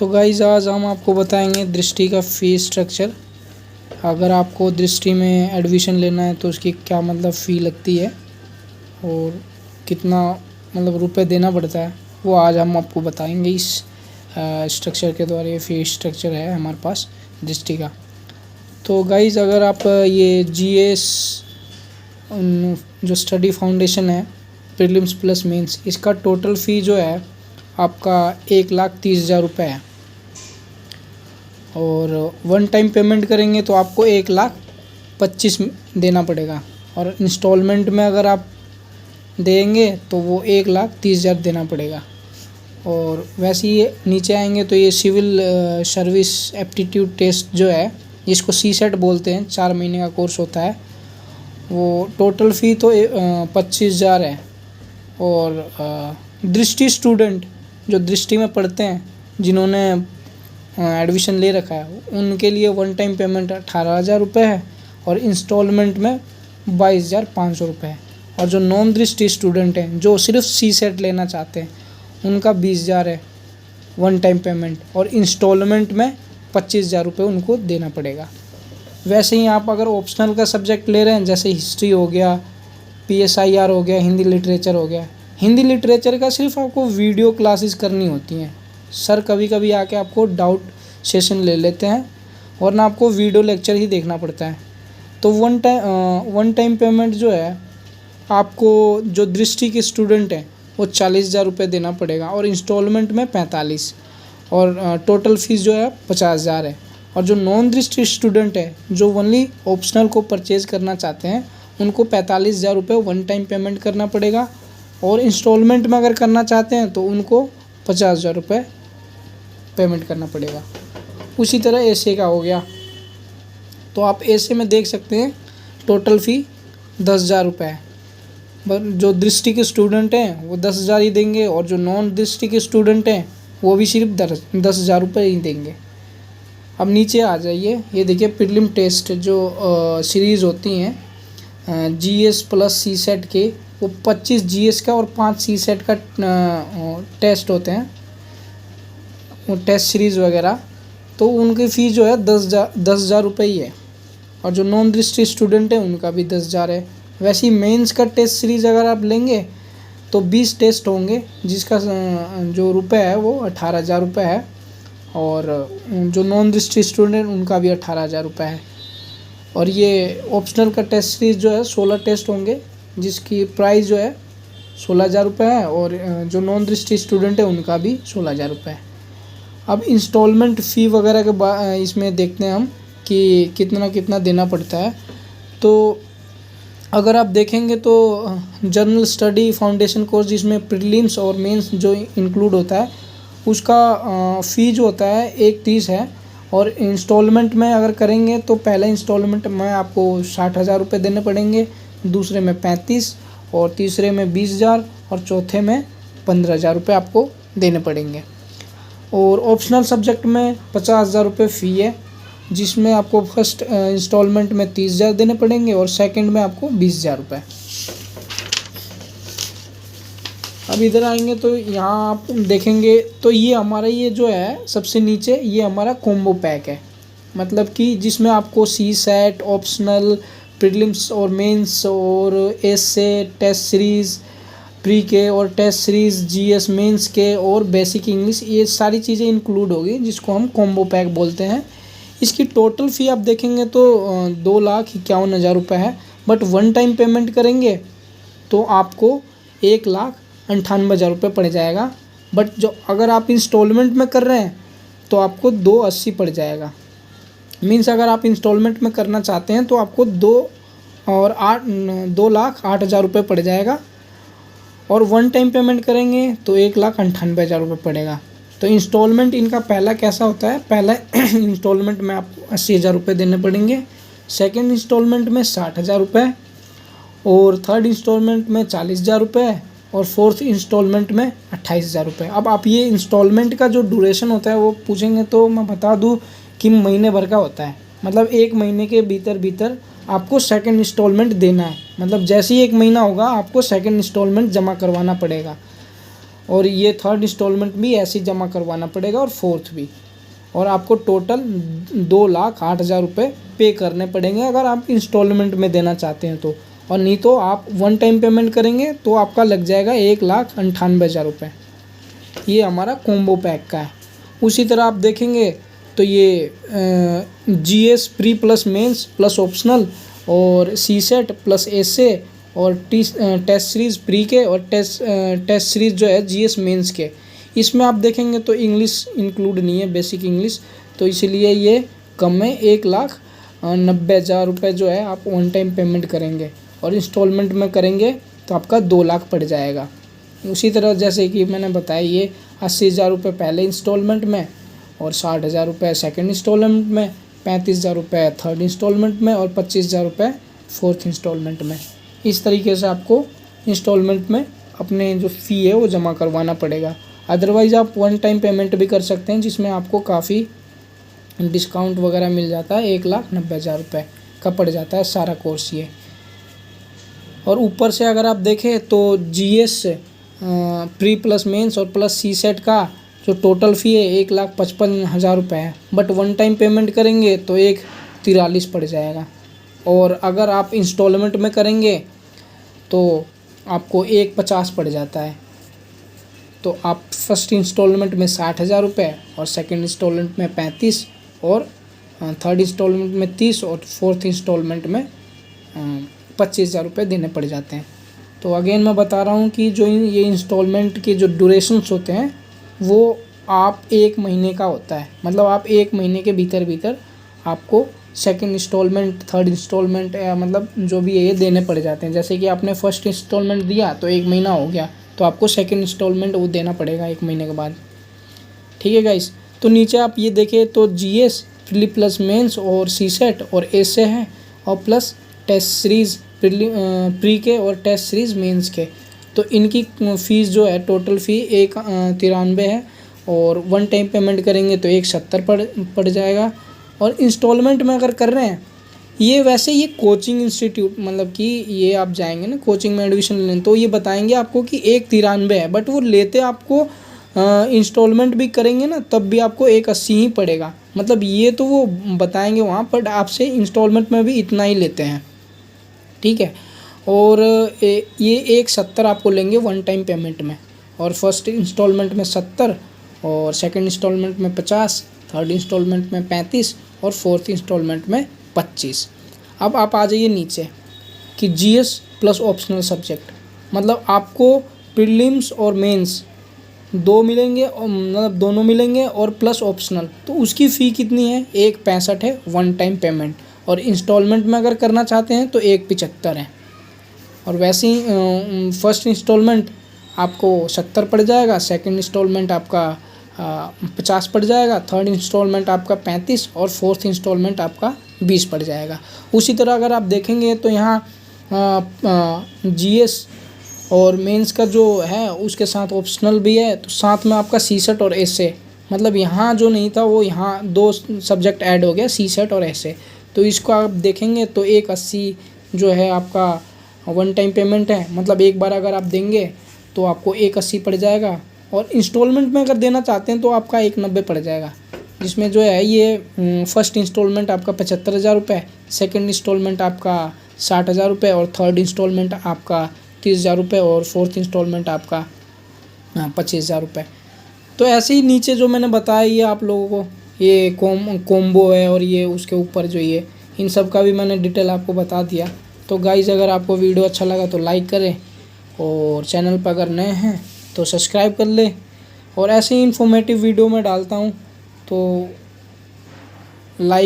तो गाइज़ आज हम आपको बताएंगे दृष्टि का फ़ीस स्ट्रक्चर। अगर आपको दृष्टि में एडमिशन लेना है तो उसकी क्या मतलब फ़ी लगती है और कितना मतलब रुपए देना पड़ता है, वो आज हम आपको बताएंगे इस स्ट्रक्चर के द्वारा। ये फ़ीस स्ट्रक्चर है हमारे पास दृष्टि का। तो गाइज़ अगर आप ये जीएस जो स्टडी फाउंडेशन है प्रीलिम्स प्लस मेंस, इसका टोटल फ़ी जो है आपका 1,30,000 रुपये है। और वन टाइम पेमेंट करेंगे तो आपको 1,25,000 देना पड़ेगा, और इंस्टॉलमेंट में अगर आप देंगे तो वो 1,30,000 देना पड़ेगा। और वैसे ही नीचे आएंगे तो ये सिविल सर्विस एप्टीट्यूड टेस्ट जो है, जिसको सीसेट बोलते हैं, 4 महीने का कोर्स होता है, वो टोटल फ़ी तो 25,000 है। और दृष्टि स्टूडेंट जो दृष्टि में पढ़ते हैं, जिन्होंने एडमिशन ले रखा है, उनके लिए वन टाइम पेमेंट 18,000 रुपये है और इंस्टॉलमेंट में 22,500 रुपये है। और जो नॉन दृष्टि स्टूडेंट हैं जो सिर्फ सीसेट लेना चाहते हैं, उनका 20,000 है वन टाइम पेमेंट, और इंस्टॉलमेंट में 25,000 रुपये उनको देना पड़ेगा। वैसे ही आप अगर ऑप्शनल का सब्जेक्ट ले रहे हैं, जैसे हिस्ट्री हो गया, PSIR हो गया, हिंदी लिटरेचर हो गया, हिंदी लिटरेचर का सिर्फ आपको वीडियो क्लासेस करनी होती हैं। सर कभी कभी आके आपको डाउट सेशन ले लेते हैं, वरना आपको वीडियो लेक्चर ही देखना पड़ता है। तो वन टाइम पेमेंट जो है आपको, जो दृष्टि के स्टूडेंट हैं, वो 40,000 रुपये देना पड़ेगा, और इंस्टॉलमेंट में 45, और टोटल फीस जो है 50,000 है। और जो नॉन दृष्टि स्टूडेंट है, जो ओनली ऑप्शनल को परचेज़ करना चाहते हैं, उनको 45,000 रुपये वन टाइम पेमेंट करना पड़ेगा, और इंस्टॉलमेंट में अगर करना चाहते हैं तो उनको 50,000 रुपये पेमेंट करना पड़ेगा। उसी तरह एसए का हो गया, तो आप एसए में देख सकते हैं टोटल फ़ी 10,000 रुपये है। जो दृष्टि के स्टूडेंट हैं वो 10,000 ही देंगे, और जो नॉन दृष्टि के स्टूडेंट हैं वो भी सिर्फ 10,000 रुपये ही देंगे। अब नीचे आ जाइए, ये देखिए प्रीलिम टेस्ट जो सीरीज़ होती हैं जीएस प्लस सीसेट के, वो 25 जीएस का और 5 सीसेट का टेस्ट होते हैं, वो टेस्ट सीरीज़ वगैरह। तो उनकी फ़ीस जो है 10,000 रुपये ही है, और जो नॉन दृष्टि स्टूडेंट है उनका भी 10,000 है। वैसे ही मेंस का टेस्ट सीरीज़ अगर आप लेंगे तो 20 टेस्ट होंगे, जिसका जो रुपये है वो 18,000 रुपये है, और जो नॉन दृष्टि स्टूडेंट उनका भी 18,000 रुपये है। और ये ऑप्शनल का टेस्ट सीरीज़ जो है 16 टेस्ट होंगे, जिसकी प्राइस जो है 16,000 रुपये है, और जो नॉन दृष्टि स्टूडेंट है उनका भी 16,000 रुपये है। अब इंस्टॉलमेंट फ़ी वगैरह के इसमें देखते हैं हम कि कितना कितना देना पड़ता है। तो अगर आप देखेंगे तो जनरल स्टडी फाउंडेशन कोर्स, जिसमें प्रीलिम्स और मेंस जो इंक्लूड होता है, उसका फ़ी जो होता है 1,30,000 है। और इंस्टॉलमेंट में अगर करेंगे तो पहले इंस्टॉलमेंट में आपको 60,000 रुपये देने पड़ेंगे, दूसरे में 35, और तीसरे में 20,000, और चौथे में 15,000 रुपये आपको देने पड़ेंगे। और ऑप्शनल सब्जेक्ट में 50,000 रुपये फ़ी है, जिसमें आपको फर्स्ट इंस्टॉलमेंट में 30,000 देने पड़ेंगे, और सेकंड में आपको 20,000 रुपये। अब इधर आएंगे तो यहाँ आप देखेंगे तो ये हमारा ये जो है सबसे नीचे, ये हमारा कॉम्बो पैक है, मतलब कि जिसमें आपको सीसेट, ऑप्शनल, प्रीलिम्स और मेंस, और एसए टेस्ट सीरीज़, प्री के और टेस्ट सीरीज़, जीएस मेंस के, और बेसिक इंग्लिश, ये सारी चीज़ें इंक्लूड होगी, जिसको हम कॉम्बो पैक बोलते हैं। इसकी टोटल फ़ी आप देखेंगे तो 2,51,000 रुपये है, बट वन टाइम पेमेंट करेंगे तो आपको 1,98,000 रुपये पड़ जाएगा। बट जो अगर आप इंस्टॉलमेंट में कर रहे हैं तो आपको 2,80,000 पड़ जाएगा। मीन्स अगर आप इंस्टॉलमेंट में करना चाहते हैं तो आपको 2,08,000 रुपये पड़ जाएगा, और वन टाइम पेमेंट करेंगे तो 1,98,000 रुपये पड़ेगा। तो इंस्टॉलमेंट इनका पहला कैसा होता है, पहले इंस्टॉलमेंट में आपको 80,000 रुपये देने पड़ेंगे, सेकंड इंस्टॉलमेंट में 60,000 रुपये, और थर्ड इंस्टॉलमेंट में 40,000 रुपये, और फोर्थ इंस्टॉलमेंट में 28,000 रुपये। अब आप ये इंस्टॉलमेंट का जो ड्यूरेशन होता है वो पूछेंगे तो मैं बता दूं कि महीने भर का होता है, मतलब 1 महीने के भीतर आपको सेकंड इंस्टॉलमेंट देना है। मतलब जैसे ही 1 महीना होगा आपको सेकंड इंस्टॉलमेंट जमा करवाना पड़ेगा। और ये थर्ड इंस्टॉलमेंट भी ऐसे ही जमा करवाना पड़ेगा और फोर्थ भी। और आपको टोटल 2,08,000 रुपये पे करने पड़ेंगे अगर आप इंस्टॉलमेंट में देना चाहते हैं तो। और नहीं तो आप वन टाइम पेमेंट करेंगे तो आपका लग जाएगा 1,98,000 रुपये। ये हमारा कॉम्बो पैक का है। उसी तरह आप देखेंगे तो ये GS pre plus mains plus optional और CSET प्लस एसे और टेस्ट सीरीज़ प्री के और टेस्ट सीरीज़ जो है GS मेंस के, इसमें आप देखेंगे तो इंग्लिश इंक्लूड नहीं है, बेसिक इंग्लिश, तो इसलिए ये कम है। 1,90,000 रुपये जो है आप वन टाइम पेमेंट करेंगे और इंस्टॉलमेंट में करेंगे तो आपका 2 लाख पड़ जाएगा। उसी तरह जैसे कि मैंने बताया, ये 80,000 रुपये पहले इंस्टॉलमेंट में और 60,000 रुपये सेकेंड इंस्टॉलमेंट में, 35,000 रुपये थर्ड इंस्टॉलमेंट में और 25,000 रुपये फोर्थ इंस्टॉलमेंट में। इस तरीके से आपको इंस्टॉलमेंट में अपने जो फ़ी है वो जमा करवाना पड़ेगा। अदरवाइज़ आप वन टाइम पेमेंट भी कर सकते हैं जिसमें आपको काफ़ी डिस्काउंट वगैरह मिल जाता है। 1,90,000 रुपये का पड़ जाता है सारा कोर्स ये। और ऊपर से अगर आप देखें तो GS प्री प्लस मेंस और प्लस CSET का जो टोटल फ़ी है 1,55,000 रुपये है, बट वन टाइम पेमेंट करेंगे तो 1,43 पड़ जाएगा। और अगर आप इंस्टॉलमेंट में करेंगे तो आपको 1,50 पड़ जाता है। तो आप फर्स्ट इंस्टॉलमेंट में 60,000 रुपये और सेकंड इंस्टॉलमेंट में 35 और थर्ड इंस्टॉलमेंट में 30 और फोर्थ इंस्टॉलमेंट में 25,000 रुपये देने पड़ जाते हैं। तो अगेन मैं बता रहा हूँ कि जो ये इंस्टॉलमेंट के जो ड्यूरेशंस होते हैं वो आप 1 महीने का होता है। मतलब आप 1 महीने के भीतर आपको सेकंड इंस्टॉलमेंट, थर्ड इंस्टॉलमेंट मतलब जो भी है ये देने पड़ जाते हैं। जैसे कि आपने फर्स्ट इंस्टॉलमेंट दिया तो 1 महीना हो गया, तो आपको सेकंड इंस्टॉलमेंट वो देना पड़ेगा 1 महीने के बाद। ठीक है गाइस। तो नीचे आप ये देखें तो GS प्लस मेंस और CSET और एसे है और प्लस टेस्ट सीरीज़ प्री के और टेस्ट सीरीज़ मेंस के। तो इनकी फ़ीस जो है टोटल फ़ी 1,93 है और वन टाइम पेमेंट करेंगे तो 1,70 पड़ जाएगा। और इंस्टॉलमेंट में अगर कर रहे हैं ये, वैसे ये कोचिंग इंस्टीट्यूट, मतलब कि ये आप जाएंगे ना कोचिंग में एडमिशन लेने तो ये बताएंगे आपको कि 1,93 है, बट वो लेते आपको इंस्टॉलमेंट भी करेंगे ना तब भी आपको 1,80 ही पड़ेगा। मतलब ये तो वो बताएंगे वहाँ पर, आपसे इंस्टॉलमेंट में भी इतना ही लेते हैं। ठीक है। और ये 1,70 आपको लेंगे वन टाइम पेमेंट में, और फर्स्ट इंस्टॉलमेंट में 70 और सेकंड इंस्टॉलमेंट में 50, थर्ड इंस्टॉलमेंट में 35 और फोर्थ इंस्टॉलमेंट में 25। अब आप आ जाइए नीचे कि GS प्लस ऑप्शनल सब्जेक्ट, मतलब आपको प्रीलिम्स और मेंस दो मिलेंगे, मतलब दोनों मिलेंगे और प्लस ऑप्शनल। तो उसकी फ़ी कितनी है? 1,65 है वन टाइम पेमेंट, और इंस्टॉलमेंट में अगर करना चाहते हैं तो 1,75 है। और वैसे ही फर्स्ट इंस्टॉलमेंट आपको 70 पड़ जाएगा, सेकंड इंस्टॉलमेंट आपका 50 पड़ जाएगा, थर्ड इंस्टॉलमेंट आपका 35 और फोर्थ इंस्टॉलमेंट आपका 20 पड़ जाएगा। उसी तरह अगर आप देखेंगे तो यहाँ GS और मेंस का जो है उसके साथ ऑप्शनल भी है, तो साथ में आपका CSET और एसे, मतलब यहाँ जो नहीं था वो यहाँ 2 सब्जेक्ट ऐड हो गया, CSET और एसे। तो इसको आप देखेंगे तो 1,80 जो है आपका वन टाइम पेमेंट है, मतलब एक बार अगर आप देंगे तो आपको 1,80 पड़ जाएगा। और इंस्टॉलमेंट में अगर देना चाहते हैं तो आपका 1,90 पड़ जाएगा, जिसमें जो है ये फर्स्ट इंस्टॉलमेंट आपका 75,000 रुपये, सेकेंड इंस्टॉलमेंट आपका 60,000 रुपये और थर्ड इंस्टॉलमेंट आपका 30,000 रुपये और फोर्थ इंस्टॉलमेंट आपका 25,000 रुपये। तो ऐसे ही नीचे जो मैंने बताया ये आप लोगों को ये कॉम्बो है, और ये उसके ऊपर जो ये इन सब का भी मैंने डिटेल आपको बता दिया। तो गाइज़ अगर आपको वीडियो अच्छा लगा तो लाइक करें, और चैनल पर अगर नए हैं तो सब्सक्राइब कर ले। और ऐसे ही इन्फॉर्मेटिव वीडियो मैं डालता हूँ तो लाइक